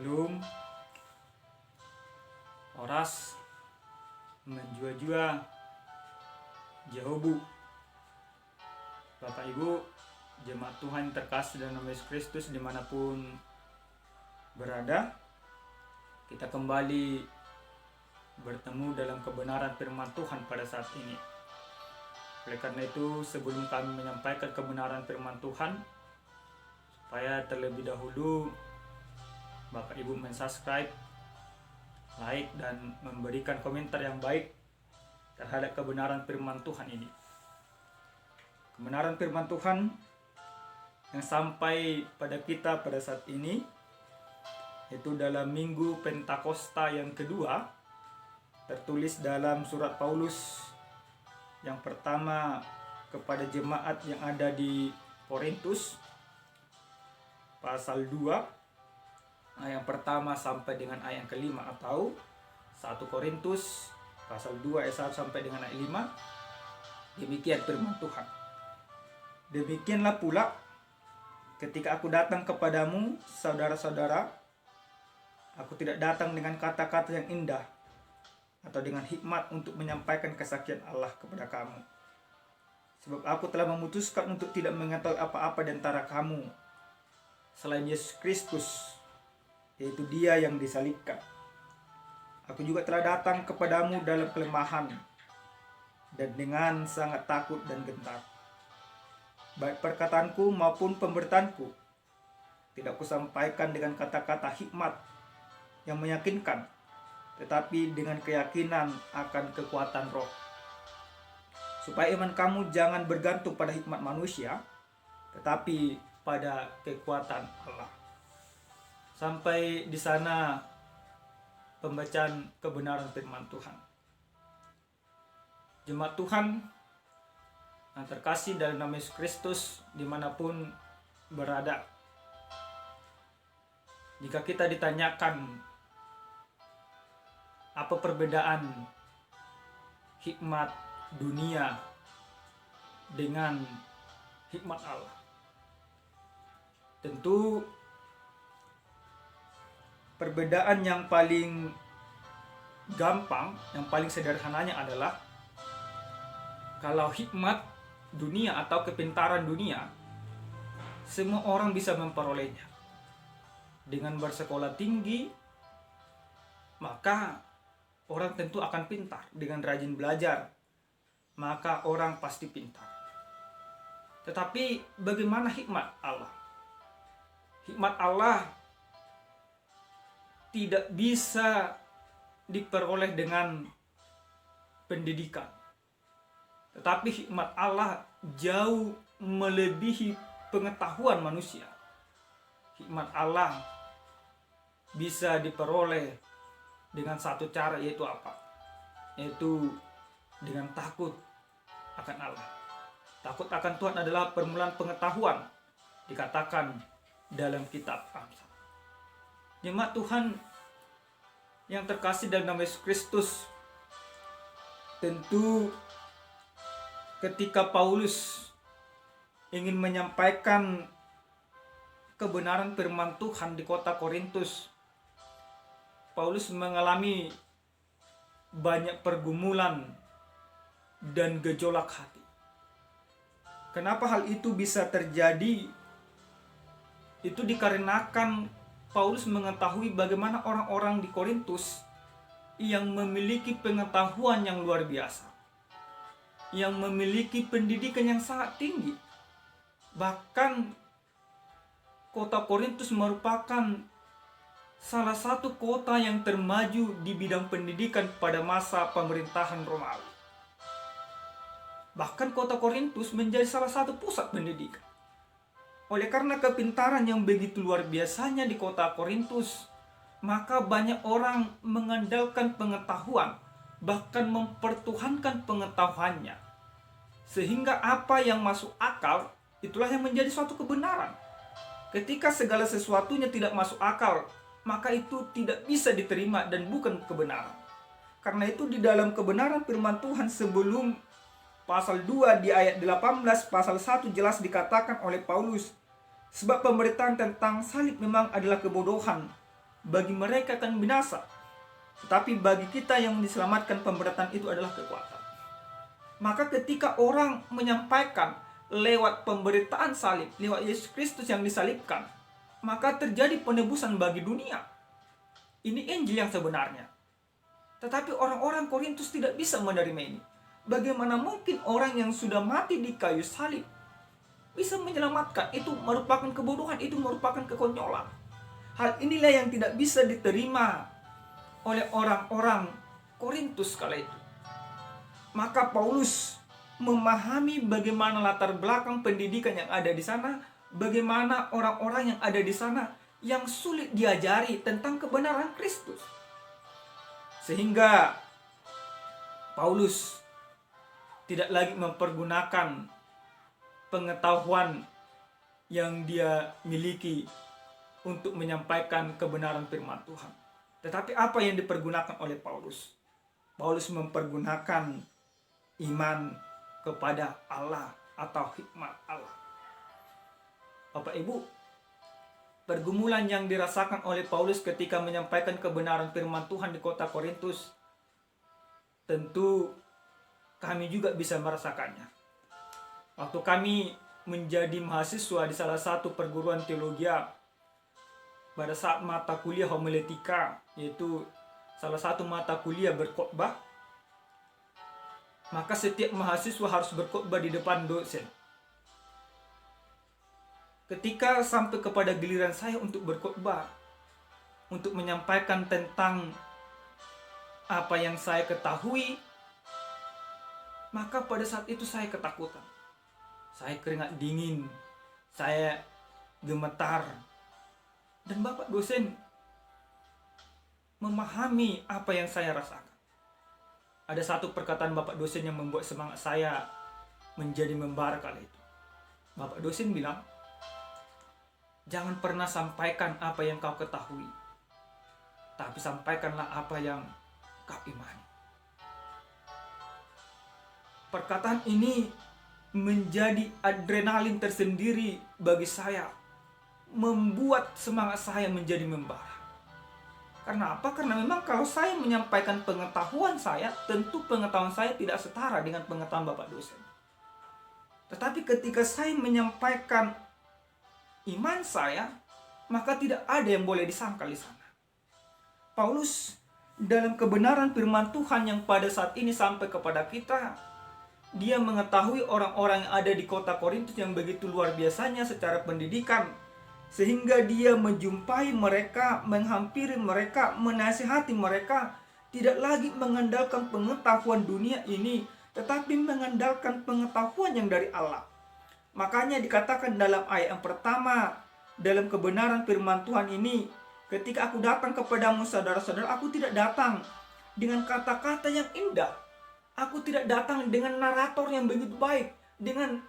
Belum oras menjua-jua Jehobu. Bapak Ibu jemaat Tuhan terkasih dalam nama Yesus Kristus dimanapun berada, kita kembali bertemu dalam kebenaran firman Tuhan pada saat ini. Oleh karena itu, sebelum kami menyampaikan kebenaran firman Tuhan, supaya terlebih dahulu Bapak Ibu mensubscribe, like, dan memberikan komentar yang baik terhadap kebenaran firman Tuhan ini. Kebenaran firman Tuhan yang sampai pada kita pada saat ini itu dalam Minggu Pentakosta yang kedua, tertulis dalam surat Paulus yang pertama kepada jemaat yang ada di Korintus, pasal 2 ayat yang pertama sampai dengan ayat yang kelima, atau 1 Korintus pasal 2 ayat 1 sampai dengan ayat 5. Demikian firman Tuhan. Demikianlah pula ketika aku datang kepadamu, saudara-saudara, aku tidak datang dengan kata-kata yang indah atau dengan hikmat untuk menyampaikan kesaksian Allah kepada kamu. Sebab aku telah memutuskan untuk tidak mengetahui apa-apa di antara kamu selain Yesus Kristus, yaitu Dia yang disalibkan. Aku juga telah datang kepadamu dalam kelemahan dan dengan sangat takut dan gentar. Baik perkataanku maupun pemberitaanku tidak kusampaikan dengan kata-kata hikmat yang meyakinkan, tetapi dengan keyakinan akan kekuatan roh, supaya iman kamu jangan bergantung pada hikmat manusia, tetapi pada kekuatan Allah. Sampai di sana pembacaan kebenaran firman Tuhan. Jemaat Tuhan yang terkasih dalam nama Yesus Kristus dimanapun berada, jika kita ditanyakan apa perbedaan hikmat dunia dengan hikmat Allah, tentu perbedaan yang paling gampang, yang paling sederhananya adalah kalau hikmat dunia atau kepintaran dunia, semua orang bisa memperolehnya. Dengan bersekolah tinggi, maka orang tentu akan pintar. Dengan rajin belajar, maka orang pasti pintar. Tetapi bagaimana hikmat Allah? Hikmat Allah tidak bisa diperoleh dengan pendidikan. Tetapi hikmat Allah jauh melebihi pengetahuan manusia. Hikmat Allah bisa diperoleh dengan satu cara, yaitu apa? Yaitu dengan takut akan Allah. Takut akan Tuhan adalah permulaan pengetahuan, dikatakan dalam kitab Amsal. Jemaat Tuhan yang terkasih dalam nama Yesus Kristus, tentu ketika Paulus ingin menyampaikan kebenaran firman Tuhan di kota Korintus, Paulus mengalami banyak pergumulan dan gejolak hati. Kenapa hal itu bisa terjadi? Itu dikarenakan Paulus mengetahui bagaimana orang-orang di Korintus yang memiliki pengetahuan yang luar biasa, yang memiliki pendidikan yang sangat tinggi. Bahkan kota Korintus merupakan salah satu kota yang termaju di bidang pendidikan pada masa pemerintahan Romawi. Bahkan kota Korintus menjadi salah satu pusat pendidikan. Oleh karena kepintaran yang begitu luar biasanya di kota Korintus, maka banyak orang mengandalkan pengetahuan, bahkan mempertuhankan pengetahuannya. Sehingga apa yang masuk akal, itulah yang menjadi suatu kebenaran. Ketika segala sesuatunya tidak masuk akal, maka itu tidak bisa diterima dan bukan kebenaran. Karena itu di dalam kebenaran firman Tuhan sebelum pasal 2 di ayat 18 pasal 1 jelas dikatakan oleh Paulus, sebab pemberitaan tentang salib memang adalah kebodohan bagi mereka akan binasa. Tetapi bagi kita yang diselamatkan, pemberatan itu adalah kekuatan. Maka ketika orang menyampaikan lewat pemberitaan salib, lewat Yesus Kristus yang disalibkan, maka terjadi penebusan bagi dunia. Ini Injil yang sebenarnya. Tetapi orang-orang Korintus tidak bisa menerima ini. Bagaimana mungkin orang yang sudah mati di kayu salib bisa menyelamatkan? Itu merupakan kebodohan, itu merupakan kekonyolan. Hal inilah yang tidak bisa diterima oleh orang-orang Korintus kala itu. Maka Paulus memahami bagaimana latar belakang pendidikan yang ada di sana, bagaimana orang-orang yang ada di sana yang sulit diajari tentang kebenaran Kristus. Sehingga Paulus tidak lagi mempergunakan pengetahuan yang dia miliki untuk menyampaikan kebenaran firman Tuhan. Tetapi apa yang dipergunakan oleh Paulus? Paulus mempergunakan iman kepada Allah atau hikmat Allah. Bapak Ibu, pergumulan yang dirasakan oleh Paulus ketika menyampaikan kebenaran firman Tuhan di kota Korintus, tentu kami juga bisa merasakannya. Waktu kami menjadi mahasiswa di salah satu perguruan teologi, pada saat mata kuliah homiletika, yaitu salah satu mata kuliah berkhotbah, maka setiap mahasiswa harus berkhotbah di depan dosen. Ketika sampai kepada giliran saya untuk berkhotbah, untuk menyampaikan tentang apa yang saya ketahui, maka pada saat itu saya ketakutan. Saya keringat dingin, saya gemetar. Dan Bapak dosen memahami apa yang saya rasakan. Ada satu perkataan Bapak dosen yang membuat semangat saya menjadi membara kali itu. Bapak dosen bilang, jangan pernah sampaikan apa yang kau ketahui, tapi sampaikanlah apa yang kau imani. Perkataan ini menjadi adrenalin tersendiri bagi saya, membuat semangat saya menjadi membara. Karena apa? Karena memang kalau saya menyampaikan pengetahuan saya, tentu pengetahuan saya tidak setara dengan pengetahuan Bapak dosen. Tetapi ketika saya menyampaikan iman saya, maka tidak ada yang boleh disangkal di sana. Paulus dalam kebenaran firman Tuhan yang pada saat ini sampai kepada kita, dia mengetahui orang-orang yang ada di kota Korintus yang begitu luar biasanya secara pendidikan, sehingga dia menjumpai mereka, menghampiri mereka, menasihati mereka, tidak lagi mengandalkan pengetahuan dunia ini, tetapi mengandalkan pengetahuan yang dari Allah. Makanya dikatakan dalam ayat yang pertama, dalam kebenaran firman Tuhan ini, ketika aku datang kepadamu saudara-saudara, aku tidak datang dengan kata-kata yang indah. Aku tidak datang dengan narator yang begitu baik, dengan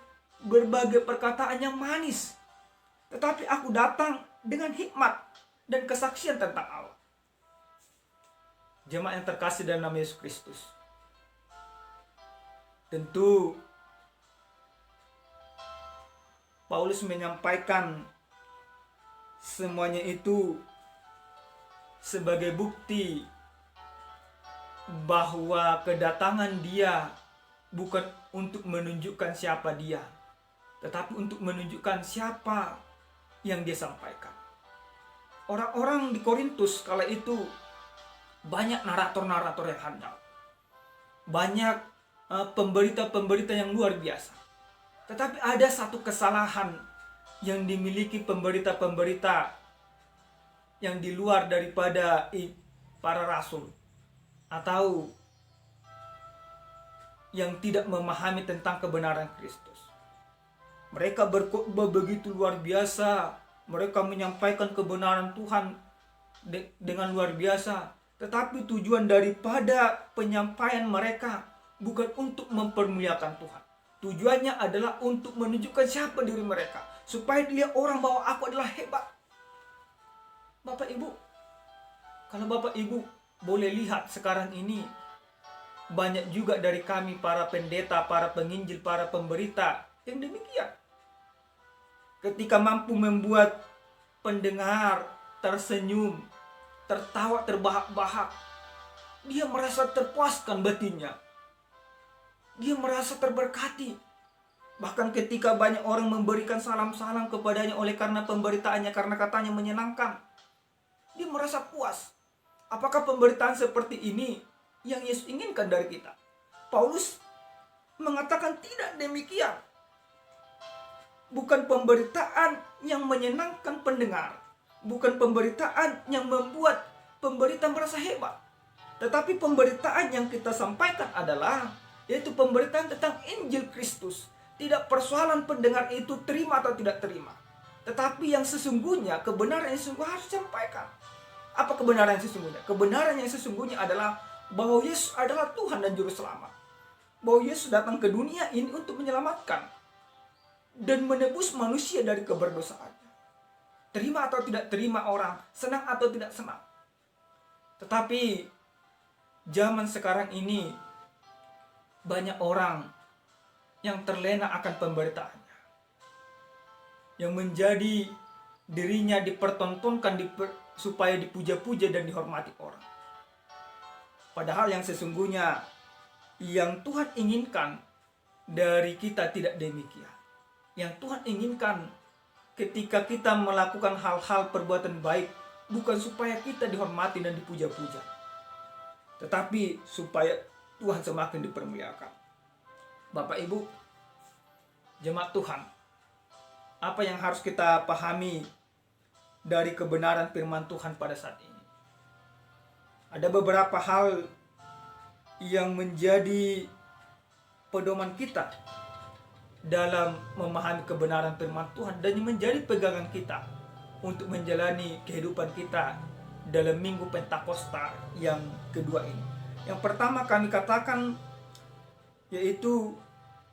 berbagai perkataan yang manis. Tetapi aku datang dengan hikmat dan kesaksian tentang Allah. Jemaat yang terkasih dalam nama Yesus Kristus, tentu Paulus menyampaikan semuanya itu sebagai bukti bahwa kedatangan dia bukan untuk menunjukkan siapa dia, tetapi untuk menunjukkan siapa yang dia sampaikan. Orang-orang di Korintus kala itu banyak narator-narator yang handal, banyak pemberita-pemberita yang luar biasa. Tetapi ada satu kesalahan yang dimiliki pemberita-pemberita yang di luar daripada para rasul, atau yang tidak memahami tentang kebenaran Kristus. Mereka berkhotbah begitu luar biasa, mereka menyampaikan kebenaran Tuhan dengan luar biasa, tetapi tujuan daripada penyampaian mereka bukan untuk mempermuliakan Tuhan. Tujuannya adalah untuk menunjukkan siapa diri mereka, supaya dilihat orang bahwa aku adalah hebat. Bapak Ibu, kalau Bapak Ibu boleh lihat sekarang ini, banyak juga dari kami para pendeta, para penginjil, para pemberita yang demikian. Ketika mampu membuat pendengar tersenyum, tertawa terbahak-bahak. Dia merasa terpuaskan batinnya. Dia merasa terberkati. Bahkan ketika banyak orang memberikan salam-salam kepadanya oleh karena pemberitaannya, karena katanya menyenangkan, dia merasa puas. Apakah pemberitaan seperti ini yang Yesus inginkan dari kita? Paulus mengatakan tidak demikian. Bukan pemberitaan yang menyenangkan pendengar, bukan pemberitaan yang membuat pemberita merasa hebat, tetapi pemberitaan yang kita sampaikan adalah yaitu pemberitaan tentang Injil Kristus. Tidak persoalan pendengar itu terima atau tidak terima, tetapi yang sesungguhnya, kebenaran yang sesungguhnya harus disampaikan. Apa kebenaran yang sesungguhnya? Kebenaran yang sesungguhnya adalah bahwa Yesus adalah Tuhan dan Juru Selamat. Bahwa Yesus datang ke dunia ini untuk menyelamatkan dan menebus manusia dari keberdosaannya. Terima atau tidak terima orang, senang atau tidak senang. Tetapi zaman sekarang ini banyak orang yang terlena akan pemberitaannya, yang menjadi dirinya dipertontonkan supaya dipuja-puja dan dihormati orang. Padahal yang sesungguhnya yang Tuhan inginkan dari kita tidak demikian. Yang Tuhan inginkan ketika kita melakukan hal-hal perbuatan baik, bukan supaya kita dihormati dan dipuja-puja, tetapi supaya Tuhan semakin dipermuliakan. Bapak Ibu, jemaat Tuhan, apa yang harus kita pahami dari kebenaran firman Tuhan pada saat ini? Ada beberapa hal yang menjadi pedoman kita dalam memahami kebenaran firman Tuhan dan menjadi pegangan kita untuk menjalani kehidupan kita dalam Minggu Pentakosta yang kedua ini. Yang pertama kami katakan yaitu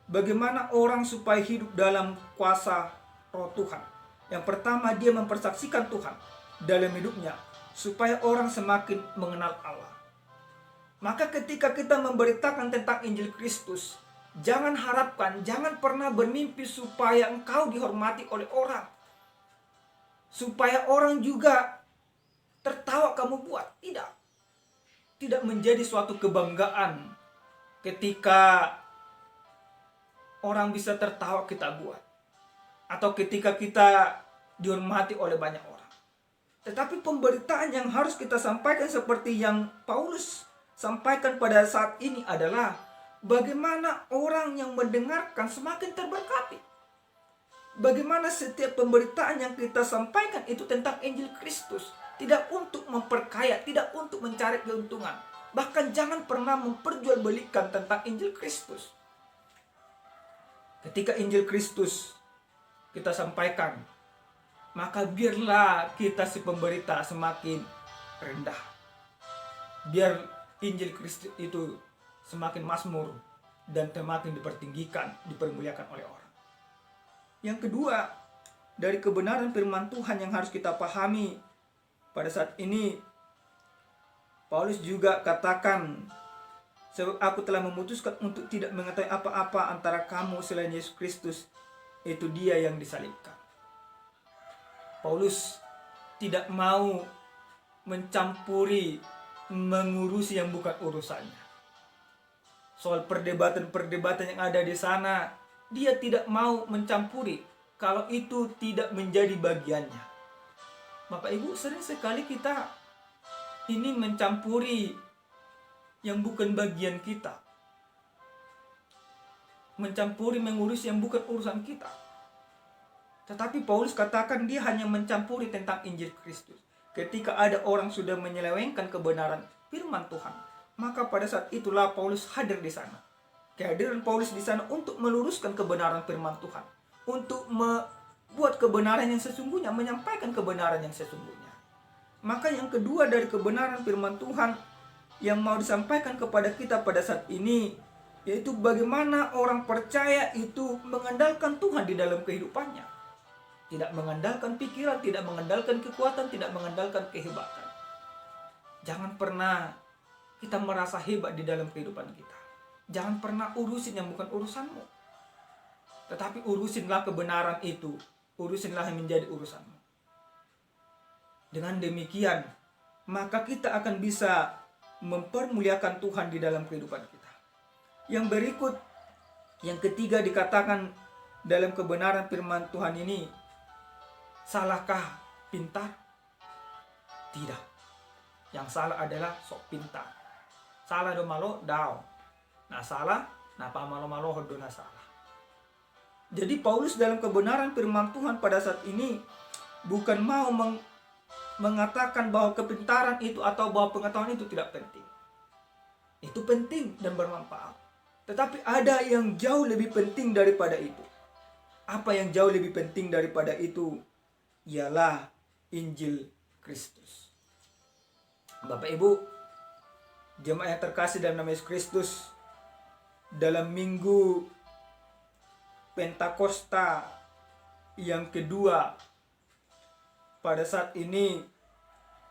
bagaimana orang supaya hidup dalam kuasa Roh Tuhan. Yang pertama, dia mempersaksikan Tuhan dalam hidupnya supaya orang semakin mengenal Allah. Maka ketika kita memberitakan tentang Injil Kristus, jangan harapkan, jangan pernah bermimpi supaya engkau dihormati oleh orang, supaya orang juga tertawa kamu buat. Tidak menjadi suatu kebanggaan ketika orang bisa tertawa kita buat, atau ketika kita dihormati oleh banyak orang. Tetapi pemberitaan yang harus kita sampaikan seperti yang Paulus sampaikan pada saat ini adalah bagaimana orang yang mendengarkan semakin terberkati. Bagaimana setiap pemberitaan yang kita sampaikan itu tentang Injil Kristus, tidak untuk memperkaya, tidak untuk mencari keuntungan. Bahkan jangan pernah memperjualbelikan tentang Injil Kristus. Ketika Injil Kristus kita sampaikan, maka biarlah kita si pemberita semakin rendah. Biar Injil Kristus itu semakin mazmur dan semakin dipertinggikan, dipermuliakan oleh orang. Yang kedua, dari kebenaran firman Tuhan yang harus kita pahami pada saat ini, Paulus juga katakan, sebab aku telah memutuskan untuk tidak mengetahui apa-apa antara kamu selain Yesus Kristus, itu dia yang disalibkan. Paulus tidak mau mencampuri, mengurusi yang bukan urusannya. Soal perdebatan-perdebatan yang ada di sana, dia tidak mau mencampuri kalau itu tidak menjadi bagiannya. Bapak Ibu, sering sekali kita ini mencampuri yang bukan bagian kita, mencampuri, mengurus yang bukan urusan kita. Tetapi Paulus katakan dia hanya mencampuri tentang Injil Kristus. Ketika ada orang sudah menyelewengkan kebenaran firman Tuhan, maka pada saat itulah Paulus hadir di sana. Kehadiran Paulus di sana untuk meluruskan kebenaran firman Tuhan, untuk membuat kebenaran yang sesungguhnya, menyampaikan kebenaran yang sesungguhnya. Maka yang kedua dari kebenaran firman Tuhan yang mau disampaikan kepada kita pada saat ini, yaitu bagaimana orang percaya itu mengandalkan Tuhan di dalam kehidupannya. Tidak mengandalkan pikiran, tidak mengandalkan kekuatan, tidak mengandalkan kehebatan. Jangan pernah kita merasa hebat di dalam kehidupan kita. Jangan pernah urusin yang bukan urusanmu. Tetapi urusinlah kebenaran itu. Urusinlah yang menjadi urusanmu. Dengan demikian, maka kita akan bisa mempermuliakan Tuhan di dalam kehidupan kita. Yang berikut, yang ketiga dikatakan dalam kebenaran firman Tuhan ini, salahkah pintar? Tidak. Yang salah adalah sok pintar. Salah do malo daw. Nah salah, nah pamalo-malo do na salah. Jadi Paulus dalam kebenaran firman Tuhan pada saat ini bukan mau mengatakan bahwa kepintaran itu atau bahwa pengetahuan itu tidak penting. Itu penting dan bermanfaat. Tetapi ada yang jauh lebih penting daripada itu. Apa yang jauh lebih penting daripada itu? Ialah Injil Kristus. Bapak Ibu, jemaat yang terkasih dalam nama Yesus Kristus, dalam minggu Pentakosta yang kedua, pada saat ini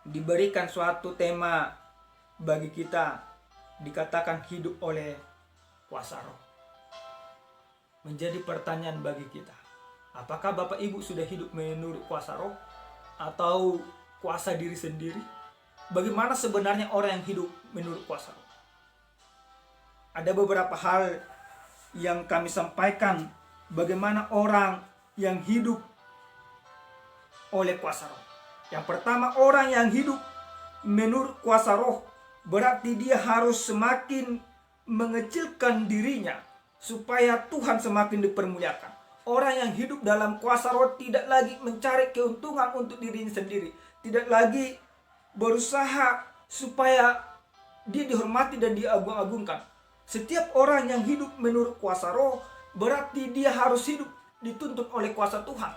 diberikan suatu tema bagi kita, dikatakan hidup oleh kuasa roh. Menjadi pertanyaan bagi kita, apakah Bapak Ibu sudah hidup menurut kuasa roh atau kuasa diri sendiri? Bagaimana sebenarnya orang yang hidup menurut kuasa roh? Ada beberapa hal yang kami sampaikan bagaimana orang yang hidup oleh kuasa roh. Yang pertama, orang yang hidup menurut kuasa roh berarti dia harus semakin mengecilkan dirinya supaya Tuhan semakin dipermuliakan. Orang yang hidup dalam kuasa roh tidak lagi mencari keuntungan untuk dirinya sendiri, tidak lagi berusaha supaya dia dihormati dan diagung-agungkan. Setiap orang yang hidup menurut kuasa roh berarti dia harus hidup dituntun oleh kuasa Tuhan.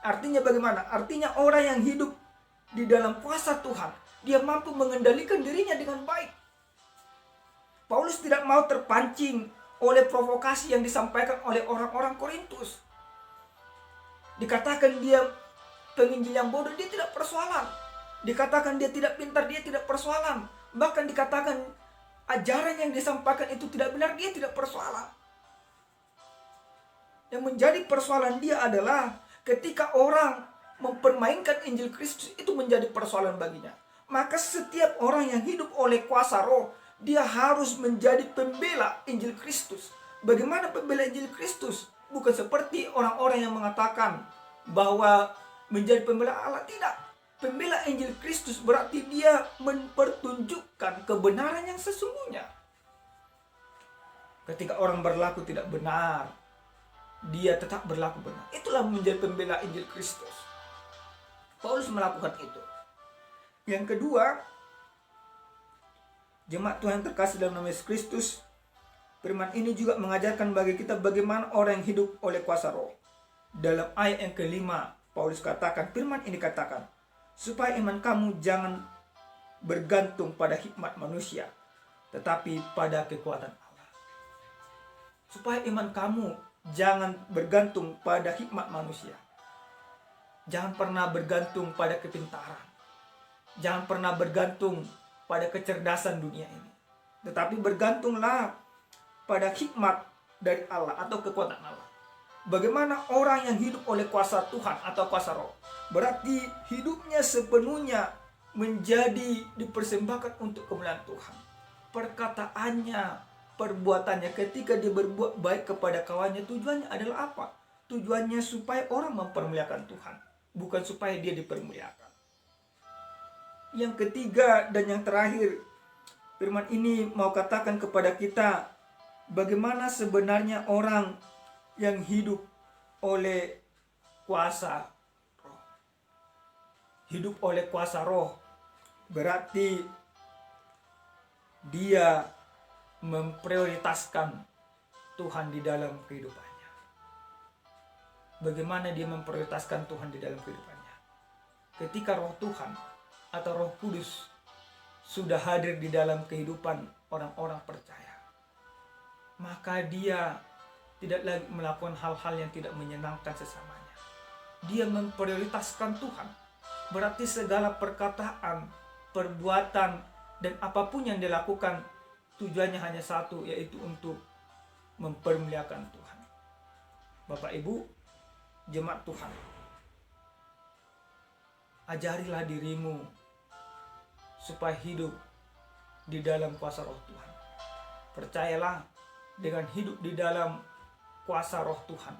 Artinya bagaimana? Artinya orang yang hidup di dalam kuasa Tuhan, dia mampu mengendalikan dirinya dengan baik. Paulus tidak mau terpancing oleh provokasi yang disampaikan oleh orang-orang Korintus. Dikatakan dia penginjil yang bodoh, dia tidak persoalan. Dikatakan dia tidak pintar, dia tidak persoalan. Bahkan dikatakan ajaran yang disampaikan itu tidak benar, dia tidak persoalan. Yang menjadi persoalan dia adalah ketika orang mempermainkan Injil Kristus, itu menjadi persoalan baginya. Maka setiap orang yang hidup oleh kuasa roh, dia harus menjadi pembela Injil Kristus. Bagaimana pembela Injil Kristus? Bukan seperti orang-orang yang mengatakan bahwa menjadi pembela Allah. Tidak. Pembela Injil Kristus berarti dia mempertunjukkan kebenaran yang sesungguhnya. Ketika orang berlaku tidak benar, dia tetap berlaku benar. Itulah menjadi pembela Injil Kristus. Paulus melakukan itu. Yang kedua, jemaat Tuhan terkasih dalam nama Yesus Kristus, firman ini juga mengajarkan bagi kita bagaimana orang yang hidup oleh kuasa roh. Dalam ayat yang kelima, Paulus katakan, firman ini katakan, supaya iman kamu jangan bergantung pada hikmat manusia, tetapi pada kekuatan Allah. Supaya iman kamu jangan bergantung pada hikmat manusia. Jangan pernah bergantung pada kepintaran. Jangan pernah bergantung pada kecerdasan dunia ini. Tetapi bergantunglah pada hikmat dari Allah atau kekuatan Allah. Bagaimana orang yang hidup oleh kuasa Tuhan atau kuasa roh? Berarti hidupnya sepenuhnya menjadi dipersembahkan untuk kemuliaan Tuhan. Perkataannya, perbuatannya ketika dia berbuat baik kepada kawannya, tujuannya adalah apa? Tujuannya supaya orang mempermuliakan Tuhan, bukan supaya dia dipermuliakan. Yang ketiga dan yang terakhir, firman ini mau katakan kepada kita bagaimana sebenarnya orang yang hidup oleh kuasa roh. Hidup oleh kuasa roh berarti dia memprioritaskan Tuhan di dalam kehidupannya. Bagaimana dia memprioritaskan Tuhan di dalam kehidupannya? Ketika roh Tuhan atau roh kudus sudah hadir di dalam kehidupan orang-orang percaya, maka dia tidak lagi melakukan hal-hal yang tidak menyenangkan sesamanya. Dia memprioritaskan Tuhan. Berarti segala perkataan, perbuatan, dan apapun yang dilakukan tujuannya hanya satu, yaitu untuk mempermuliakan Tuhan. Bapak Ibu, jemaat Tuhan, ajarilah dirimu supaya hidup di dalam kuasa roh Tuhan. Percayalah, dengan hidup di dalam kuasa roh Tuhan,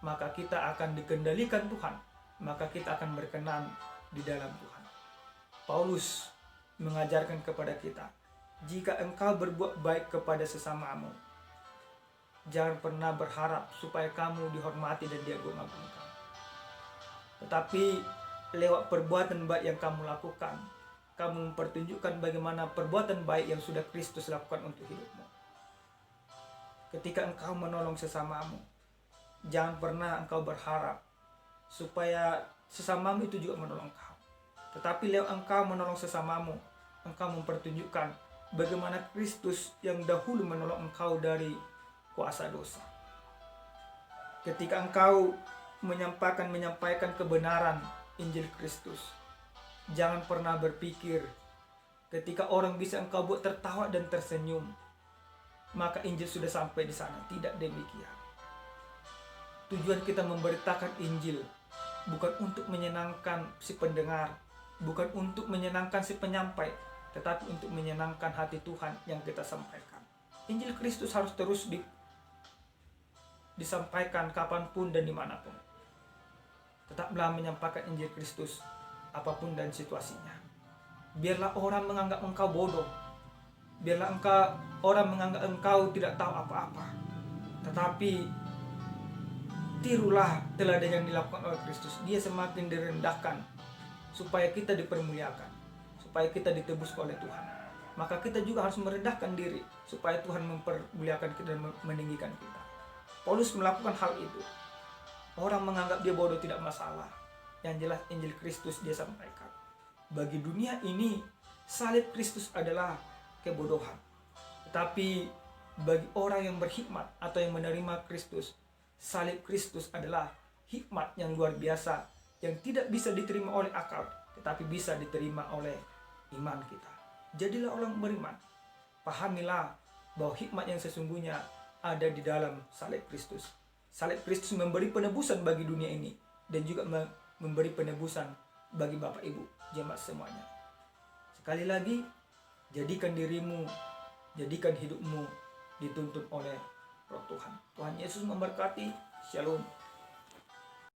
maka kita akan dikendalikan Tuhan, maka kita akan berkenan di dalam Tuhan. Paulus mengajarkan kepada kita, jika engkau berbuat baik kepada sesamamu, jangan pernah berharap supaya kamu dihormati dan diagung-agungkan. Tetapi lewat perbuatan baik yang kamu lakukan, kamu mempertunjukkan bagaimana perbuatan baik yang sudah Kristus lakukan untuk hidupmu. Ketika engkau menolong sesamamu, jangan pernah engkau berharap supaya sesamamu itu juga menolong engkau. Tetapi lewat engkau menolong sesamamu, engkau mempertunjukkan bagaimana Kristus yang dahulu menolong engkau dari kuasa dosa. Ketika engkau menyampaikan kebenaran Injil Kristus, jangan pernah berpikir ketika orang bisa engkau buat tertawa dan tersenyum, maka Injil sudah sampai di sana. Tidak demikian. Tujuan kita memberitakan Injil bukan untuk menyenangkan si pendengar, bukan untuk menyenangkan si penyampai, tetapi untuk menyenangkan hati Tuhan yang kita sampaikan. Injil Kristus harus terus disampaikan kapanpun dan dimanapun. Tetaplah menyampaikan Injil Kristus apapun dan situasinya. Biarlah orang menganggap engkau bodoh, biarlah orang menganggap engkau tidak tahu apa-apa, tetapi tirulah teladan yang dilakukan oleh Kristus. Dia semakin direndahkan supaya kita dipermuliakan, supaya kita ditebus oleh Tuhan. Maka kita juga harus merendahkan diri supaya Tuhan mempermuliakan kita dan meninggikan kita. Paulus melakukan hal itu. Orang menganggap dia bodoh tidak masalah. Yang jelas Injil Kristus dia sampaikan. Bagi dunia ini, salib Kristus adalah kebodohan. Tetapi bagi orang yang berhikmat atau yang menerima Kristus, salib Kristus adalah hikmat yang luar biasa, yang tidak bisa diterima oleh akal, tetapi bisa diterima oleh iman kita. Jadilah orang beriman. Pahamilah bahwa hikmat yang sesungguhnya ada di dalam salib Kristus. Salib Kristus memberi penebusan bagi dunia ini dan juga memberi penebusan bagi Bapak Ibu jemaat semuanya. Sekali lagi, jadikan dirimu, jadikan hidupmu dituntun oleh Roh Tuhan. Tuhan Yesus memberkati. Shalom.